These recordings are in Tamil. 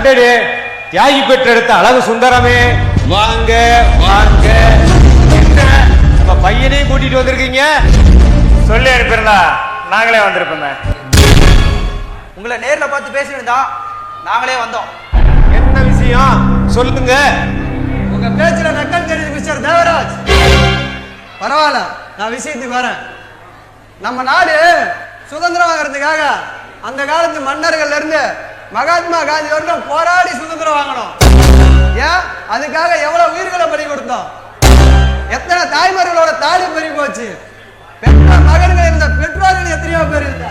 அடடே, தியாகி பெற்றெடுத்த அழகு சுந்தரமே, வாங்க வாங்க. என்ன நம்ம பையனையும் கூட்டிட்டு வந்திருக்கீங்க? சொல்லி அனுப்பியிருந்தா நாங்களே வந்திருப்போமே. உங்களை நேர்ல பார்த்து பேசியிருந்தா நாங்களே வந்தோம். என்ன விஷயம் சொல்லுங்க. உங்க பேச்சுல நக்கல் தெரியுது மிஸ்டர் தேவராஜ். பரவாயில்ல, நான் விஷயத்துக்கு வரேன். நம்ம நாடு சுதந்திரம் வாங்குறதுக்காக அந்த காலத்து மன்னர்கள் இருந்து மகாத்மா காந்தி வரைக்கும் போராடி சுதந்திரம் வாங்கணும். ஏன் அதுக்காக எவ்வளவு உயிர்களை பறி கொடுத்தோம், எத்தனை தாய்மார்களோட தாலி பறி போச்சு, பெற்ற மகன்கள் இருந்த பெற்றோர்கள் எத்தனையோ பேர் இருந்த.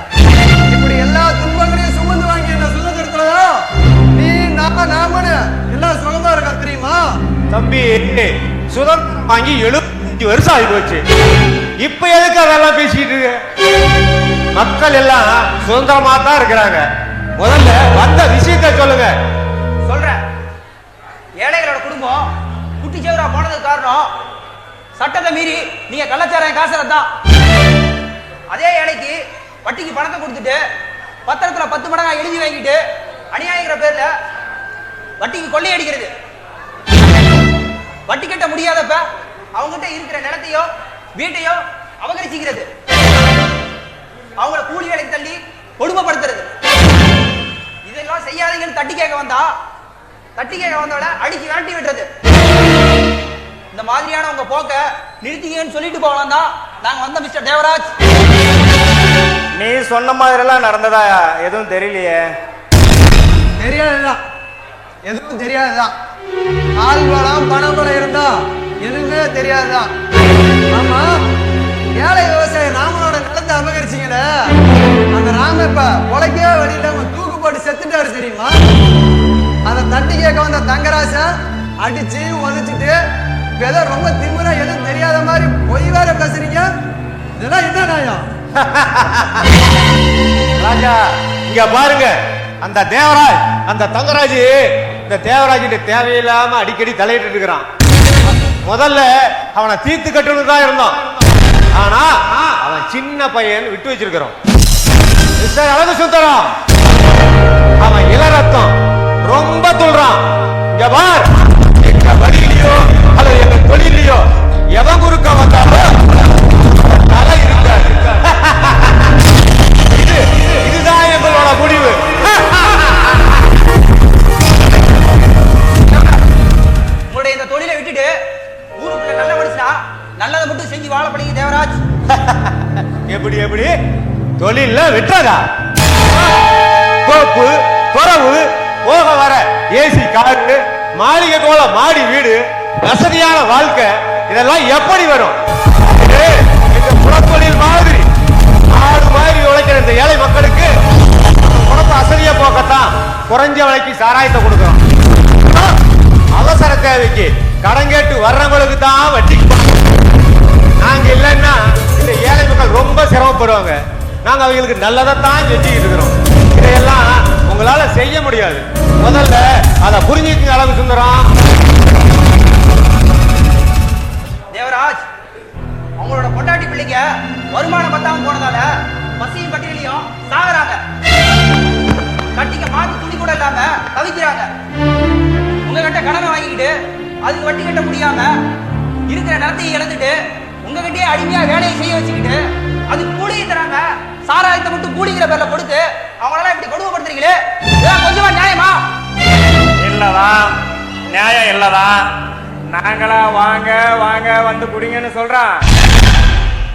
இப்படி எல்லா துன்பங்களையும் சுமந்து வாங்கி இந்த சுதந்திரத்துலதான் நீ நாமனு எல்லாம் சுகமா இருக்க தெரியுமா? தம்பி, சுதந்திரம் வாங்கி 75 வருஷம் ஆகி போச்சு. இப்ப எதுக்கு அதெல்லாம் பேசிட்டு இருக்கு? மக்கள் எல்லாம் சுதந்திரமா தான் இருக்கிறாங்க. முதல்ல வந்த விஷயத்தை சொல்லுங்க. சொல்றேன். ஏழைகளோட குடும்பம் குட்டிச்சவரா போனதுக்கு காரணம் சட்டத்தை மீறி நீங்க கள்ளச்சாராயம் காசு தான். அதே ஏழைக்கு வட்டிக்கு பணத்தை கொடுத்துட்டு பத்திரத்துல 10 மடங்கா எழுதி வாங்கிட்டு அநியாயங்கிற பேர்ல வட்டிக்கு கொள்ளையடிக்கிறது. வட்டி கட்ட முடியாதப்ப அவங்ககிட்ட இருக்கிற நிலத்தையோ வீட்டையோ அபகரிச்சுக்கிறது. அவங்கள கூலி வேலைக்கு தள்ளி கொடுமைப்படுத்துறது. இதெல்லாம் செய்யாதீங்கன்னு தட்டி கேட்க வந்தவள அடிச்சு விரட்டி விடுறது. இந்த மாதிரியான உங்க போக்க நிறுத்திங்கன்னு சொல்லிட்டு போகலாம் தான் நாங்க வந்த மிஸ்டர் தேவராஜ். நீ சொன்ன மாதிரி எல்லாம் நடந்ததா எதுவும் தெரியலையே. தெரியாதுதான், எதுவும் தெரியாதுதான். ஆள் பலம் பணம் பலம் இருந்தா எதுவுமே தெரியாதுதான். ஆமா, ஏழை விவசாய ராமனோட நிலத்தை அபகரிச்சிங்களே, அந்த ராம இப்ப உழைக்கவே வழியில தூக்கு போட்டு செத்துட்டாரு தெரியுமா? அதை தட்டி கேட்க வந்த தங்கராசா அடிச்சு உதச்சிட்டு ஏதோ ரொம்ப திமுறா எதுவும் தெரியாத மாதிரி பொய் வேற பேசுறீங்க. இதெல்லாம் என்ன நியாயம்? ராஜா, இங்க பாருங்க. அந்த தேவராஜ், அந்த தங்கராஜ் இந்த தேவராஜ் தேவையில்லாம அடிக்கடி தலையிட்டு இருக்கிறான். முதல்ல அவனை தீர்த்து கட்டணும் தான் இருந்தோம். ஆனா அவன் சின்ன பையன் விட்டு வச்சிருக்கிறோம். மிஸ்டர் அழகு சுந்தரம், அவன் இளரத்தம் ரொம்ப துள்றான். இங்க பார், எங்க வழியிலையோ அல்லது எங்க தொழிலையோ எவன் குறுக்க வந்தாலும் தலை இருக்காது. இதுதான் எங்களோட முடிவு. உங்களுடைய இந்த தொழிலை விட்டுட்டு ஊருக்குள்ள நல்ல மனுஷனா நல்லதை மட்டும் செஞ்சு வாழ பழகி தேவராஜ். எப்படி எப்படி தொழில விட்டுறதா? கோப்பு துறவு போக வர ஏசி காரு மாளிகை போல மாடி வீடு வசதியான வாழ்க்கை இதெல்லாம் எப்படி வரும்? இந்த புறத்தொழில் மாதிரி ஆடு மாதிரி உழைக்கிற இந்த ஏழை மக்களுக்கு குழப்ப அசதியை போக்கத்தான் குறைஞ்ச விலைக்கு சாராயத்தை கொடுக்கிறோம். அவசர தேவைக்கு கடன் கேட்டு வர்றவங்களுக்கு தான் வட்டி. நாங்க இல்லைன்னா இந்த ஏழை மக்கள் ரொம்ப சிரமப்படுவாங்க. நாங்க அவங்களுக்கு நல்லதைத்தான் செஞ்சுக்கிட்டு இருக்கிறோம். இதையெல்லாம் உங்களால செய்ய முடியாது. முதல்ல அதை புரிஞ்சுக்க அழகு சுந்தரம். தேவராஜ், அவங்களோட பொண்டாட்டி பிள்ளைங்க வருமானம் பத்தாம போனதால பசியும் பட்டியலையும் சாகுறாங்க. கட்டிக்க மாத்தி துணி கூட இல்லாம தவிக்கிறாங்க. உங்ககிட்ட கடனை வாங்கிக்கிட்டு அதுக்கு வட்டி கட்ட முடியாம இருக்கிற நிலத்தையும் இழந்துட்டு உங்ககிட்டயே அடிமையா வேலையை செய்ய வச்சுக்கிட்டு அது கூலியை தராங்க. சாராயத்தை மட்டும் கூலிங்கிற பேர்ல கொடுத்து அவங்களெல்லாம் இப்படி கொடுமைப்படுத்துறீங்களே, கொஞ்சமா நியாயமா? இல்லதான், நியாயம் இல்லதான். நாங்களா வாங்க வாங்க வந்து குடிங்கன்னு சொல்றான்.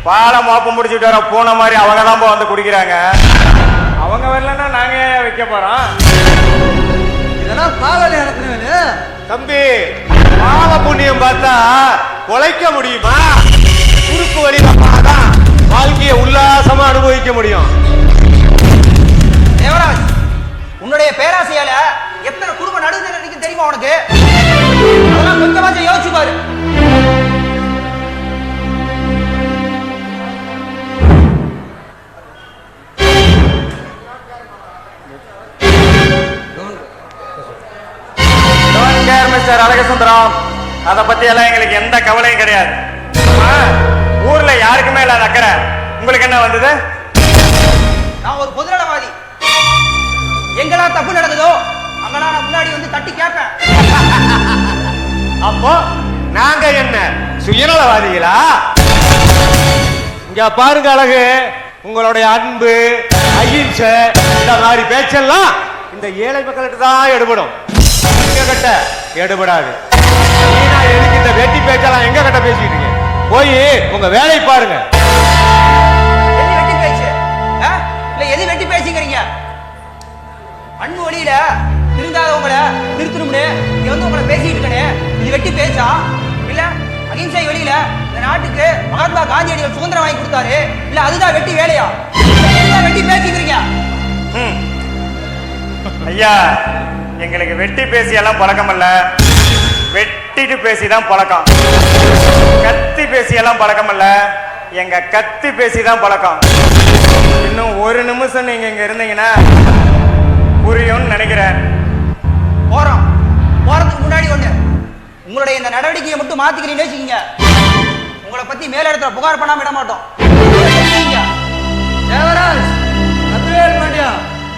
பாலை மோப்ப முடிச்சுட்டு வர பூனை மாதிரி அவங்க தான் வந்து குடிக்கிறாங்க. அவங்க வரலன்னா நாங்க ஏன் வைக்க போறோம்? இதெல்லாம் பாவலை நடத்துறவனு. தம்பி, பாவ புண்ணியம் பார்த்தா உழைக்க முடியுமா? குறுக்கு வழிதான் வாழ்க்கையை உல்லாசமா அனுபவிக்க முடியும். தேவராஜ், உன்னுடைய பேராசையால எத்தனை குடும்ப நடுநிலை இருக்கு தெரியுமா உனக்கு? அதெல்லாம் கொஞ்சமாச்சும் யோசிச்சு பாரு. மிஸ்டர் அழகசுந்தரம், அதை பத்தி எல்லாம் எங்களுக்கு எந்த கவலையும் கிடையாது. ஊர்ல யாருக்குமே இல்லாத அக்கறை உங்களுக்கு என்ன வந்தது? நான் ஒரு பொதுநலவாதி. எங்கெல்லாம் தப்பு நடக்குதோ அங்கெல்லாம் நான் முன்னாடி தட்டி கேட்பேன். அப்போ நாங்க என்ன சுயநலவாதிகளா? இங்க பாருங்க அழகு, உங்களுடைய அன்பு அகிம்சை இந்த மாதிரி பேச்செல்லாம் இந்த ஏழை மக்கள்கிட்ட தான் எடுபடும், எங்க கிட்ட எடுபடாது. நீனா எதுக்கு இந்த வெட்டி பேச்செல்லாம் எங்க கிட்ட பேசிட்டு இருக்கீங்க? போய் உங்க வேலையை பாருங்க. எது வெட்டி பேச்சு? இல்ல எது வெட்டி பேச்சுக்கிறீங்க? அன்பு வழியில திருந்தாதவங்கள திருத்தணும்னு இங்க வந்து உங்களை பேசிட்டு இருக்கனே, இது வெட்டி பேச்சா? இல்ல அகிம்சை வழியில இந்த நாட்டுக்கு மகாத்மா காந்தியடிகள் சுதந்திரம் வாங்கி கொடுத்தாரு, இல்ல அதுதான் வெட்டி வேலையா? வெட்டி பேசிக்கிறீங்க? ஐயா, எங்களுக்கு வெட்டி பேசி எல்லாம் பழக்கம் இல்ல, வெட்டிட்டு பேசிதான் பழக்கம். கத்தி பேசி எல்லாம் பழக்கம் இல்ல, எங்க கத்தி பேசிதான் பழக்கம். இன்னும் ஒரு நிமிஷம் நீங்க இங்க இருந்தீங்கன்னா புரியும்னு நினைக்கிறேன். போறதுக்கு முன்னாடி ஒண்ணு, உங்களுடைய இந்த நடவடிக்கையை மட்டும் மாத்திக்கிறீங்கன்னு வச்சுக்கீங்க, உங்களை பத்தி மேலிடத்துல புகார் பண்ணாம விட மாட்டோம். தேவராஜ், அத்துவேல் பாண்டியா,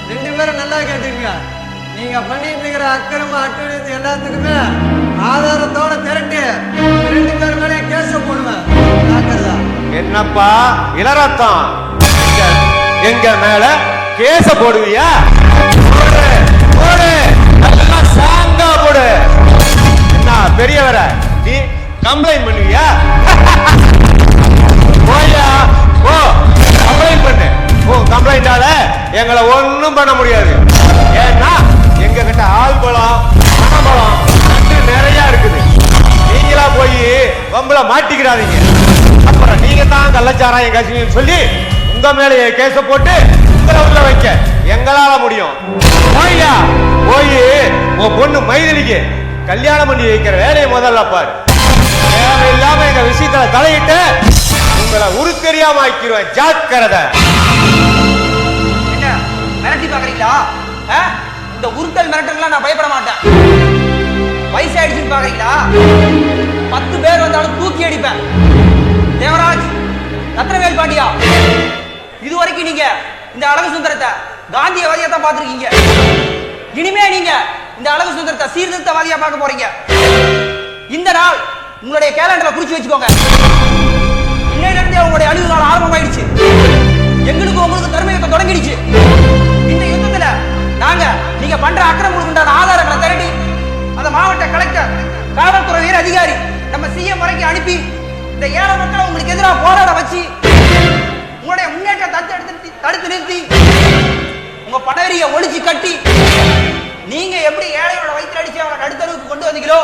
2 பேரும் நல்லா கேட்டுக்கங்க. நீங்க பண்ணிட்டு இருக்கிற அக்கிரம அட்டுழியத்து எல்லாத்துக்குமே ஆதாரத்தோட திரட்டி 2 பேர் மேலே கேஸ் போடுவேன். என்னப்பா இளரத்தம், எங்க மேல கேச போடுவியா? போடு, நல்லா சாங்கா போடு. என்ன பெரியவர, நீ கம்ப்ளைண்ட் பண்ணுவியா? போயா, போ கம்ப்ளைண்ட் பண்ணு. கம்ப்ளைண்டால எங்களை ஒண்ணும் பண்ண முடியாது. ஏன்னா எங்க கிட்ட ஆள் பலம் பணபலம் நிறைய இருக்குது. நீங்களா போய் வம்புல மாட்டிக்கிறாதீங்க. அப்புறம் நீங்க தான் கள்ளச்சாராயம் காசுன்னு சொல்லி உங்க மேலே கேச போட்டு உங்களை உள்ள வைக்க எங்களால முடியும். போய்யா, போய் உன் பொண்ணு மைதிலிக்கு கல்யாணம் பண்ணி வைக்கிற வேலையை முதல்ல பாரு. தேவையில்லாம எங்க விஷயத்துல தலையிட்டு உங்களை உருத்தெரியாம ஆக்கிடுவேன், ஜாக்கிரதை. என்ன மிரட்டி பாக்குறீங்களா? இந்த உருட்டல் மிரட்டல் நான் பயப்பட மாட்டேன். வயசாயிடுச்சுன்னு பாக்குறீங்களா? 10 பேர் வந்தாலும் தூக்கி அடிப்பேன். தேவராஜ், ரத்னவேல் பாண்டியா, இதுவரைக்கும் நீங்க இந்த அழகு சுந்தரத்தை காந்தியவாதியா தான் பார்த்திருக்கீங்க. இனிமே நீங்க இந்த அழகு சுந்தரத்தை சீர்திருத்தவாதியா பார்க்க போறீங்க. இந்த நாள் உங்களுடைய கேலண்டர்ல குறிச்சு வச்சுக்கோங்க. இன்னையிலிருந்து உங்களுடைய அழிவு நாள் ஆரம்பமாயிடுச்சு. எங்களுக்கு உங்களுக்கு தர்மயுத்தம் தொடங்கிடுச்சு. இந்த யுத்தத்துல நாங்க நீங்க பண்ற அக்கிரமங்களுக்கு உண்டான ஆதாரங்களை திரட்டி அந்த மாவட்ட கலெக்டர், காவல்துறை உயர் அதிகாரி, நம்ம சிஎம் வரைக்கும் அனுப்பி இந்த ஏழை மக்களை உங்களுக்கு எதிராக போராட வச்சு உங்களுடைய முன்னேற்றத்தை தடுத்து நிறுத்தி உங்க படரிய ஒழிச்சு கட்டி நீங்க எப்படி ஏழையோட வயிற்று அடிச்சு அவங்களை நடுத்தருவுக்கு கொண்டு வந்தீங்களோ,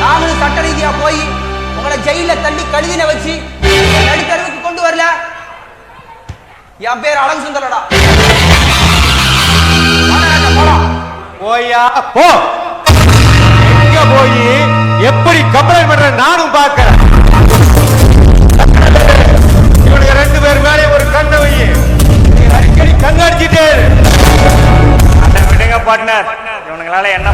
நாங்களும் சட்ட ரீதியா போய் உங்களை ஜெயில தள்ளி கழுதின வச்சு நடுத்தருவுக்கு கொண்டு வரல. என் பேர் அழகு சுந்தரடா. போயா, போ. எங்க போய் எப்படி கம்ப்ளைண்ட் பண்ற நானும் பார்க்கிறேன். இவனுக்கு 2 பேர் மேலே ஒரு கண்ணை வை, அடிக்கடி கண்ணடிச்சுட்டே. விடுங்க பார்ட்னர், இவனுங்களால என்ன